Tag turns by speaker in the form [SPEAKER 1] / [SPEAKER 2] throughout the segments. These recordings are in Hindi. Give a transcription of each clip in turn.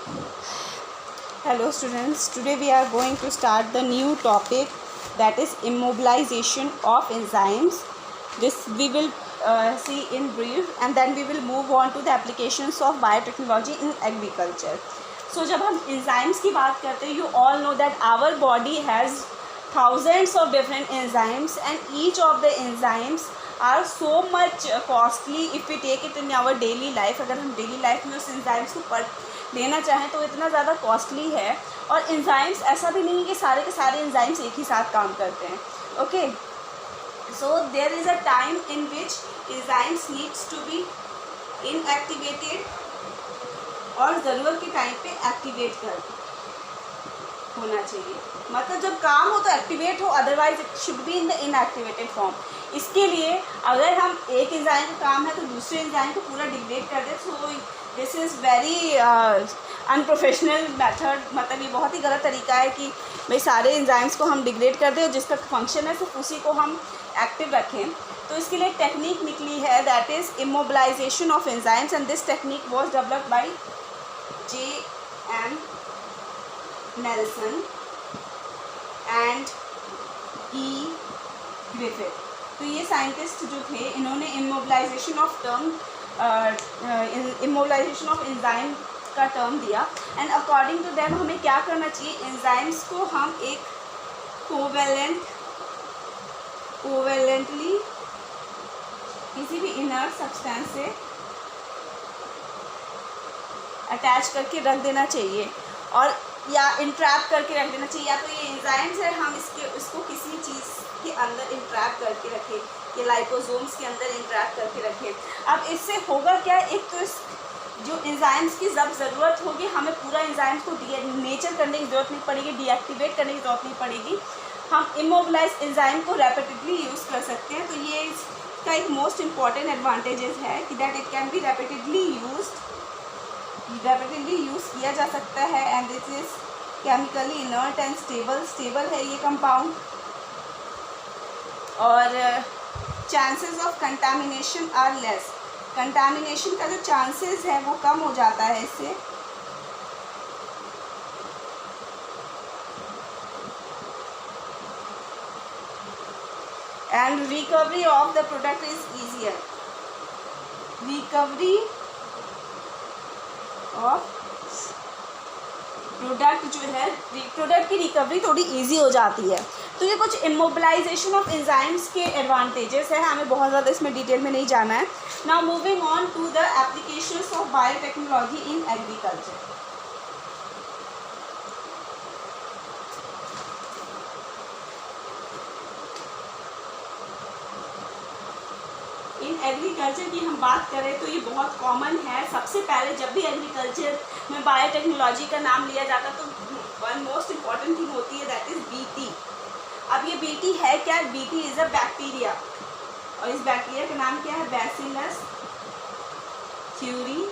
[SPEAKER 1] Hello students, today we are going to start the new topic, that is immobilization of enzymes. This we will see in brief, and then we will move on to the applications of biotechnology in agriculture. So जब हम enzymes की बात करते हैं, you all know that our body has thousands of different enzymes, and each of the enzymes are so much costly if we take it in our daily life. अगर हम daily life में उस enzymes को लेना चाहें तो इतना ज़्यादा कॉस्टली है. और एंजाइम्स ऐसा भी नहीं है कि सारे के सारे एंजाइम्स एक ही साथ काम करते हैं. Okay, so there is a time in which enzymes needs to be inactivated और ज़रूरत के टाइम पे एक्टिवेट कर होना चाहिए. मतलब जब काम हो तो एक्टिवेट हो, otherwise it should be in the inactivated form. इसके लिए अगर हम एक एंजाइम का काम है तो दूसरे एंजाइम को पूरा डिग्रेड कर दें, so this is very unprofessional method. मतलब ये बहुत ही गलत तरीका है कि भाई सारे एंजाइम्स को हम डिग्रेड कर दें और जिसका फंक्शन है सिर्फ उसी को हम एक्टिव रखें. तो इसके लिए एक टेक्निक निकली है, that is immobilization of enzymes, and this technique was developed by J.M. Nelson and E. Griffith. तो ये साइंटिस्ट जो थे, इन्होंने इमोबिलाइजेशन ऑफ एंजाइम का टर्म दिया. एंड अकॉर्डिंग टू देम हमें क्या करना चाहिए, एंजाइम्स को हम एक कोवेलेंटली किसी भी इनर्ट सब्सटेंस से अटैच करके रख देना चाहिए, और या इंट्रैप करके रख देना चाहिए. या तो ये एंजाइम्स है, हम इसको किसी चीज़ के अंदर इंट्रैप करके रखें, ये लाइपोसोम्स के अंदर इंट्रैप करके रखें. अब इससे होगा क्या, एक तो इस जो एंजाइम्स की जब ज़रूरत होगी हमें पूरा एंजाइम्स को नेचर करने की ज़रूरत नहीं पड़ेगी, डीएक्टिवेट करने की ज़रूरत नहीं पड़ेगी. हम इमोबिलाइज एंजाइम को रैपिडली यूज़ कर सकते हैं. तो ये इसका एक मोस्ट इम्पॉर्टेंट एडवांटेजेस है कि that it can be rapidly use किया जा सकता है. And this is chemically inert and stable है ये कंपाउंड. और chances of contamination are less. Contamination का जो चांसेस है वो कम हो जाता है इससे. And recovery of the product is easier. Recovery of product जो है, प्रोडक्ट की रिकवरी थोड़ी इजी हो जाती है. तो ये कुछ इमोबिलाइजेशन ऑफ एंजाइम्स के एडवांटेजेस है, हमें बहुत ज़्यादा इसमें डिटेल में नहीं जाना है. Now moving on to the applications of biotechnology in agriculture. In agriculture की हम बात करें तो ये बहुत कॉमन है. सबसे पहले जब भी एग्रीकल्चर में बायोटेक्नोलॉजी का नाम लिया जाता तो वन मोस्ट इम्पॉर्टेंट थिंग होती है, दैट इज़ बीटी. अब ये बीटी है क्या, बीटी इज़ अ बैक्टीरिया, और इस बैक्टीरिया का नाम क्या है, bacillus thuringiensis.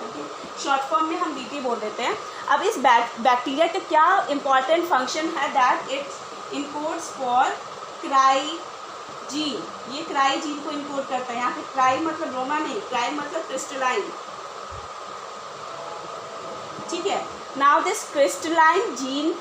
[SPEAKER 1] Okay, short form में हम बीटी बोल देते हैं. अब इस बैक्टीरिया का क्या इम्पॉर्टेंट फंक्शन है, that it encodes for cry gene. ये क्राई जीन को इनकोड करता है. यहाँ पे क्राई मतलब रोमा नहीं, क्राई मतलब क्रिस्टलाइन. ठीक है. नाउ दिस क्रिस्टलाइन जीन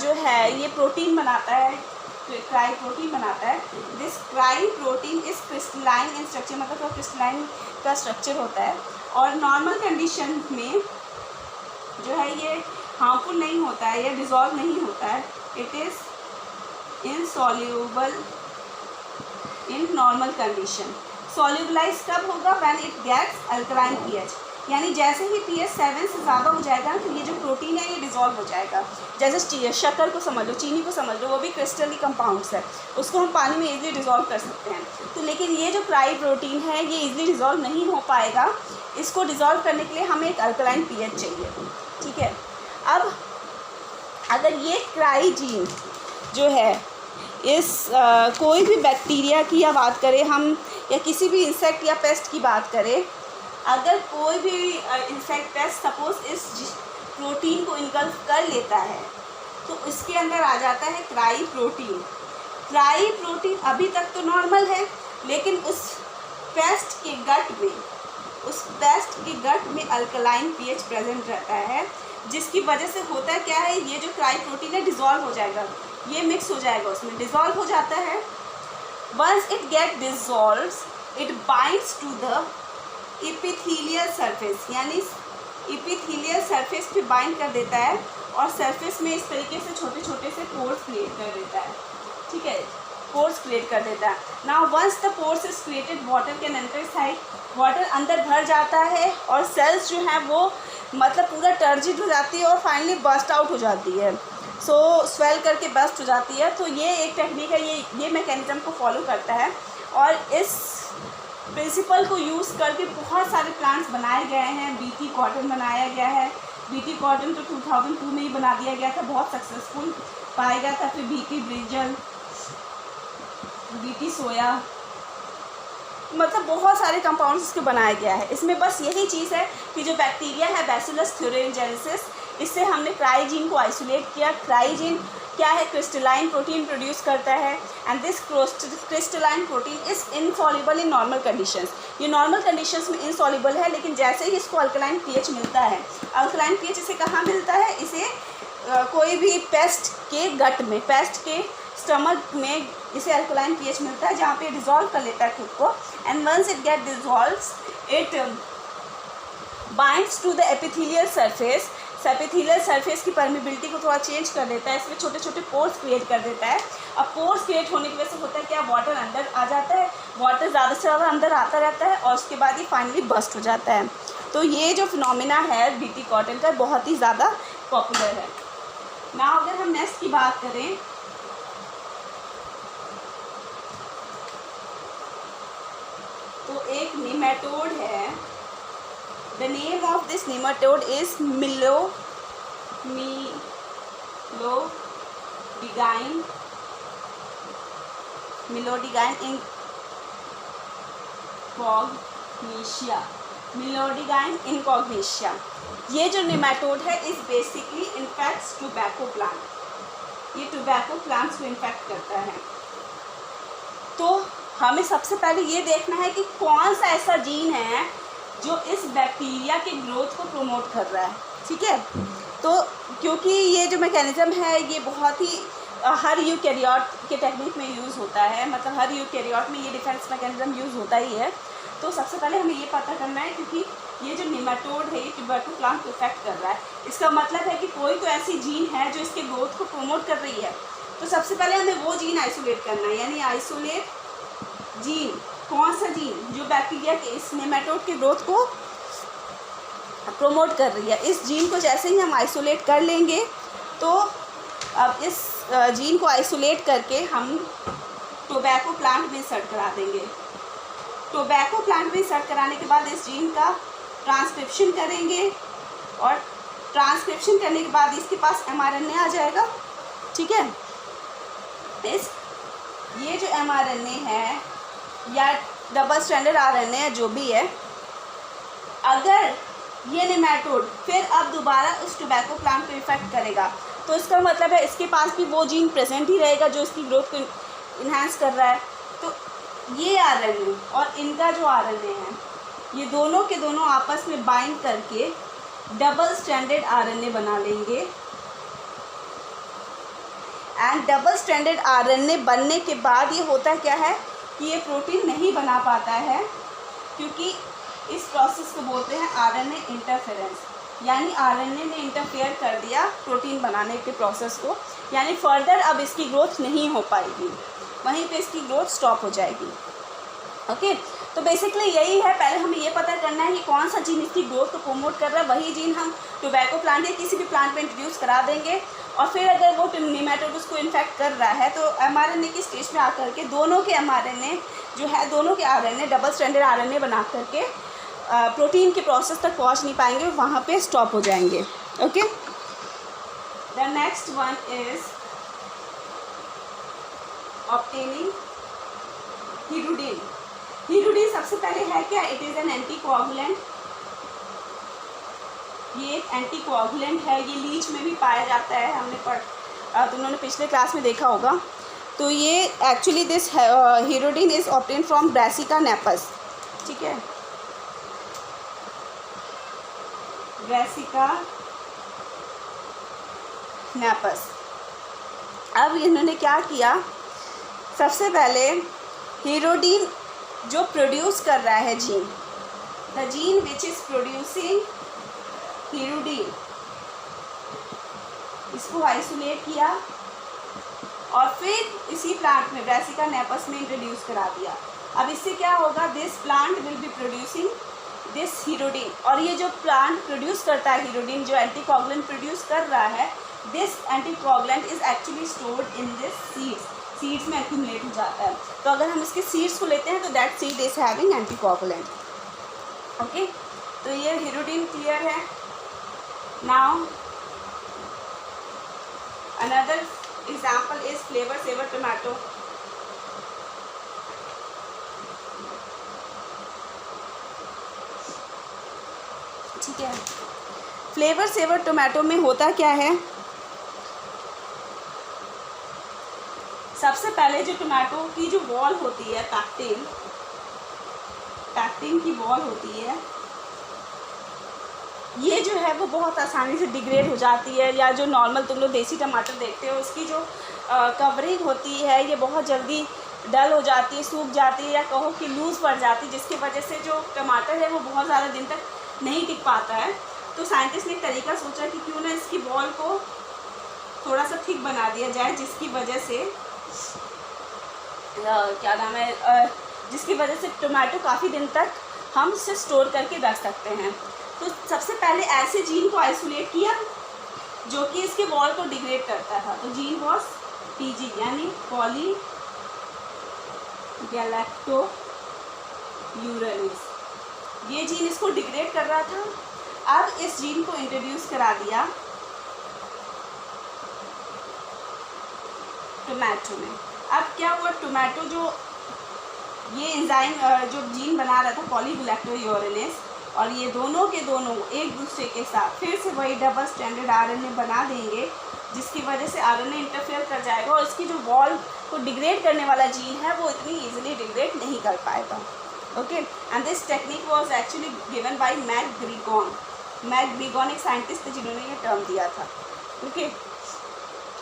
[SPEAKER 1] जो है ये प्रोटीन बनाता है, क्राई प्रोटीन बनाता है. This cry protein is crystalline in structure, मतलब क्रिस्टलाइन का स्ट्रक्चर होता है. और नॉर्मल कंडीशन में जो है ये हार्मफुल नहीं होता है, ये डिज़ोल्व नहीं होता है. It is insoluble in normal condition. Solubilise कब होगा, when it gets alkaline pH. यानी जैसे ही pH 7 से ज़्यादा हो जाएगा तो ये जो प्रोटीन है ये डिज़ोल्व हो जाएगा. जैसे शक्कर को समझ लो, चीनी को समझ लो, वो भी क्रिस्टली कंपाउंड्स है, उसको हम पानी में इजीली डिज़ोल्व कर सकते हैं. तो लेकिन ये जो क्राई प्रोटीन है ये इजीली डिज़ोल्व नहीं हो पाएगा. इसको डिज़ोल्व करने के लिए हमें एक अल्कलाइन pH चाहिए. ठीक है. अब अगर ये क्राई जीन जो है इस कोई भी बैक्टीरिया की या बात करें हम, या किसी भी इंसेक्ट या पेस्ट की बात करें, अगर कोई भी इंसेक्ट पेस्ट सपोज इस प्रोटीन को इनगल्फ कर लेता है तो इसके अंदर आ जाता है क्राई प्रोटीन. क्राई प्रोटीन अभी तक तो नॉर्मल है, लेकिन उस पेस्ट के गट में उस पेस्ट के गट में अल्कलाइन पीएच प्रेजेंट रहता है, जिसकी वजह से होता है क्या है, ये जो क्राई प्रोटीन है डिज़ोल्व हो जाएगा, ये मिक्स हो जाएगा, उसमें डिज़ोल्व हो जाता है। Once it get dissolves it binds to the epithelial surface, यानी इपिथेलियल सरफेस पे बाइंड कर देता है और सरफेस में इस तरीके से छोटे छोटे से पोर्स क्रिएट कर देता है, ठीक है, पोर्स क्रिएट कर देता है। Now once the pores is created water can enter side, water अंदर भर जाता है और सेल्स जो हैं वो मतलब पूरा टर्जिड हो जाती है और फाइनली बस्ट आउट हो जाती है, सो स्वेल करके बस्ट हो जाती है। तो ये एक टेक्निक है, ये मैकेनिज्म को फॉलो करता है और इस प्रिंसिपल को यूज़ करके बहुत सारे प्लांट्स बनाए गए हैं। बीटी कॉटन बनाया गया है, बीटी कॉटन तो 2002 में ही बना दिया गया था, बहुत सक्सेसफुल पाया गया था। फिर बीटी ब्रिंजल, बीटी सोया, मतलब बहुत सारे कंपाउंड्स इसके बनाया गया है। इसमें बस यही चीज़ है कि जो बैक्टीरिया है बैसिलस थ्यूरिनजेंसिस, इससे हमने क्राइजीन को आइसोलेट किया। क्राइजीन क्या है, क्रिस्टलाइन प्रोटीन प्रोड्यूस करता है and this crystalline protein is insoluble in normal conditions. ये नॉर्मल कंडीशंस में इनसॉल्युबल है, लेकिन जैसे ही इसको अल्कलाइन पीएच मिलता है, अल्कलाइन पीएच इसे कहाँ मिलता है, इसे कोई भी पेस्ट के गट में, पेस्ट के स्टमक में इसे अल्कलाइन पीएच मिलता है, जहाँ पे डिज़ोल्व कर लेता है खुद को। And once it get dissolves it binds to the epithelial surface, epithelial surface की परमिबिलिटी को थोड़ा चेंज कर देता है, इसमें छोटे छोटे पोर्स क्रिएट कर देता है। अब पोर्स क्रिएट होने की वजह से होता है क्या, वाटर अंदर आ जाता है, वाटर ज़्यादा से ज़्यादा अंदर आता रहता है और उसके बाद ये फाइनली बस्ट हो जाता है। तो ये जो फिनोमिना है बीटी कॉटन का बहुत ही ज़्यादा पॉपुलर है। ना अगर हम नेक्स्ट की बात करें तो एक नेमाटोड है, the name of this nematode is Meloidogyne incognita. ये जो नेमाटोड है is basically infects tobacco plant, ये टोबैको प्लांट्स को इन्फेक्ट करता है। तो हमें सबसे पहले ये देखना है कि कौन सा ऐसा जीन है जो इस बैक्टीरिया के ग्रोथ को प्रमोट कर रहा है, ठीक है। तो क्योंकि ये जो मैकेनिज़्म है ये बहुत ही हर यूकैरियोट के टेक्निक में यूज़ होता है, मतलब हर यूकैरियोट में ये डिफेंस मैकेनिज़्म यूज़ होता ही है। तो सबसे पहले हमें ये पता करना है, क्योंकि ये जो नेमाटोड है ये टोबैको प्लांट को इफेक्ट कर रहा है, इसका मतलब है कि कोई तो ऐसी जीन है जो इसके ग्रोथ को प्रमोट कर रही है। तो सबसे पहले हमें वो जीन आइसोलेट करना है, यानी आइसोलेट जीन, कौन सा जीन जो बैक्टीरिया के इस नेमाटोड के ग्रोथ को प्रमोट कर रही है। इस जीन को जैसे ही हम आइसोलेट कर लेंगे तो अब इस जीन को आइसोलेट करके हम टोबैको प्लांट में इंसर्ट करा देंगे। टोबैको प्लांट में इंसर्ट कराने के बाद इस जीन का ट्रांसक्रिप्शन करेंगे और ट्रांसक्रिप्शन करने के बाद इसके पास mRNA आ जाएगा, ठीक है। ये जो mRNA है या डबल स्ट्रैंडेड RNA है, जो भी है, अगर ये नेमाटोड फिर अब दोबारा उस टोबैको प्लांट को इफेक्ट करेगा तो इसका मतलब है इसके पास भी वो जीन प्रेजेंट ही रहेगा जो इसकी ग्रोथ को इन्हांस कर रहा है। तो ये RNA और इनका जो RNA है ये दोनों के दोनों आपस में बाइंड करके डबल स्ट्रैंडेड RNA बना लेंगे। एंड डबल स्ट्रैंडेड RNA बनने के बाद ये होता क्या है कि ये प्रोटीन नहीं बना पाता है, क्योंकि इस प्रोसेस को बोलते हैं RNA इंटरफेरेंस, यानी RNA ने इंटरफेयर कर दिया प्रोटीन बनाने के प्रोसेस को, यानी फर्दर अब इसकी ग्रोथ नहीं हो पाएगी, वहीं पे इसकी ग्रोथ स्टॉप हो जाएगी। ओके, तो बेसिकली यही है, पहले हमें ये पता करना है कि कौन सा जीन इसकी ग्रोथ को प्रमोट कर रहा है, वही जीन हम टोबैको प्लांट या किसी भी प्लांट में इंट्रोड्यूस करा देंगे। और फिर अगर वो नेमाटोड उसको इन्फेक्ट कर रहा है तो mRNA की स्टेज में आकर के दोनों के mRNA जो है, दोनों के RNA डबल स्ट्रैंडेड RNA बना करके प्रोटीन के प्रोसेस तक पहुंच नहीं पाएंगे, वहाँ पे स्टॉप हो जाएंगे। Okay, the next one is obtaining hirudin. Hirudin सबसे पहले है क्या, इट इज़ एन एंटीकोआगुलेंट, ये एक एंटीकोआगुलेंट है, ये लीच में भी पाया जाता है, हमने उन्होंने पिछले क्लास में देखा होगा। तो ये actually this hirudin is obtain from brassica napus, ठीक है। Brassica napus. अब इन्होंने क्या किया, सबसे पहले हीरोडीन जो प्रोड्यूस कर रहा है gene, the gene which is producing हीरोडीन, इसको आइसोलेट किया और फिर इसी प्लांट में ब्रासिका नेपस में इंट्रोड्यूस करा दिया। अब इससे क्या होगा, this plant will be producing this हीरोडीन, और ये जो प्लांट प्रोड्यूस करता है हीरोडीन, जो एंटीकोगुलेंट प्रोड्यूस कर रहा है, this anticoagulant is actually stored in this seeds में एक्यूमुलेट हो जाता है। तो अगर हम इसके सीड्स को लेते हैं तो that seed is having anticoagulant. Okay, तो ये हीरोडीन क्लियर है। Now another example is flavour saver tomato. ठीक है, फ्लेवर सेवर टोमेटो में होता क्या है, सबसे पहले जो टोमेटो की जो वॉल होती है, पैक्टिन की वॉल होती है, ये जो है वो बहुत आसानी से डिग्रेड हो जाती है, या जो नॉर्मल तुम लोग देसी टमाटर देखते हो उसकी जो कवरिंग होती है ये बहुत जल्दी डल हो जाती है, सूख जाती है, या कहो कि लूज़ पड़ जाती है, जिसकी वजह से जो टमाटर है वो बहुत ज़्यादा दिन तक नहीं टिक पाता है। तो साइंटिस्ट ने एक तरीका सोचा कि क्यों ना इसकी बॉल को थोड़ा सा थिक बना दिया जाए, जिसकी वजह से क्या नाम है, जिसकी वजह से टोमेटो काफ़ी दिन तक हम इसे स्टोर करके रख सकते हैं। तो सबसे पहले ऐसे जीन को आइसोलेट किया जो कि इसके वॉल को डिग्रेड करता था। तो जीन वॉज पीजी यानी पॉली गैलेक्टो यूरेनिस, ये जीन इसको डिग्रेड कर रहा था। अब इस जीन को इंट्रोड्यूस करा दिया टोमेटो में। अब क्या हुआ, टोमेटो जो ये एंजाइम जो जीन बना रहा था पॉलीगैलेक्टो यूरेनिस, और ये दोनों के दोनों एक दूसरे के साथ फिर से वही डबल स्टैंडर्ड आरएनए बना देंगे, जिसकी वजह से आरएनए इंटरफेयर कर जाएगा और इसकी जो वॉल को डिग्रेड करने वाला जीन है वो इतनी इजीली डिग्रेड नहीं कर पाएगा। Okay, and this technique was actually given by McGrigon एक साइंटिस्ट थे जिन्होंने ये टर्म दिया था। ओके,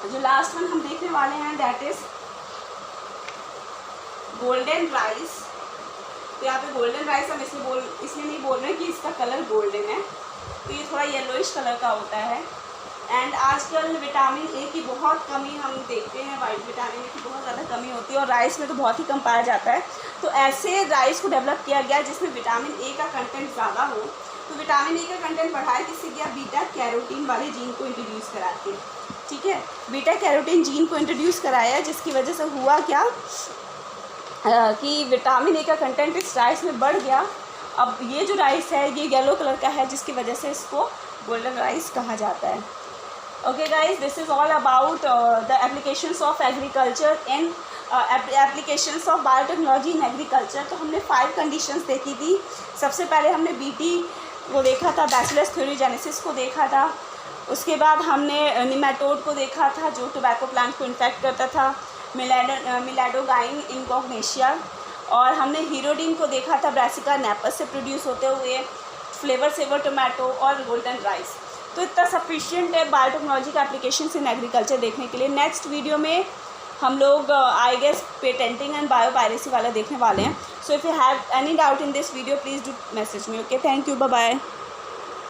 [SPEAKER 1] जो लास्ट वन हम देखने वाले हैं दैट इज गोल्डन राइस। तो यहाँ पे गोल्डन राइस हम इसलिए नहीं बोल रहे कि इसका कलर गोल्डन है, तो ये थोड़ा येलोइश कलर का होता है। एंड आजकल विटामिन ए की बहुत कमी हम देखते हैं, वाइट विटामिन ए की बहुत ज़्यादा कमी होती है और राइस में तो बहुत ही कम पाया जाता है। तो ऐसे राइस को डेवलप किया गया जिसमें विटामिन ए का कंटेंट ज़्यादा हो। तो विटामिन ए का कंटेंट बढ़ाए किससे किया, बीटा कैरोटीन वाले जीन को इंट्रोड्यूस करा के। ठीक है, बीटा कैरोटीन जीन को इंट्रोड्यूस कराया, जिसकी वजह से हुआ क्या कि विटामिन ए का कंटेंट इस राइस में बढ़ गया। अब ये जो राइस है ये येलो कलर का है, जिसकी वजह से इसको गोल्डन राइस कहा जाता है। Okay guys, this is all about the applications of agriculture in applications of biotechnology in agriculture. तो हमने 5 कंडीशंस देखी थी। सबसे पहले हमने बीटी को देखा था, बैसिलस थ्यूरीजेनेसिस को देखा था। उसके बाद हमने निमेटोड को देखा था जो टोबैको प्लांट को इन्फेक्ट करता था, मिलाडोगाइन इनकॉग्नेशिया, और हमने हीरोडीन को देखा था ब्रासिका नेपस से प्रोड्यूस होते हुए, फ्लेवर सेवर टोमेटो और गोल्डन राइस। तो इतना सफिशिएंट है बायोटेक्नोलॉजी का एप्लीकेशंस इन एग्रीकल्चर देखने के लिए। नेक्स्ट वीडियो में हम लोग I guess patenting and biopiracy वाला देखने वाले हैं। So if you have any doubt in this video please do message me. Okay, thank you, bye bye.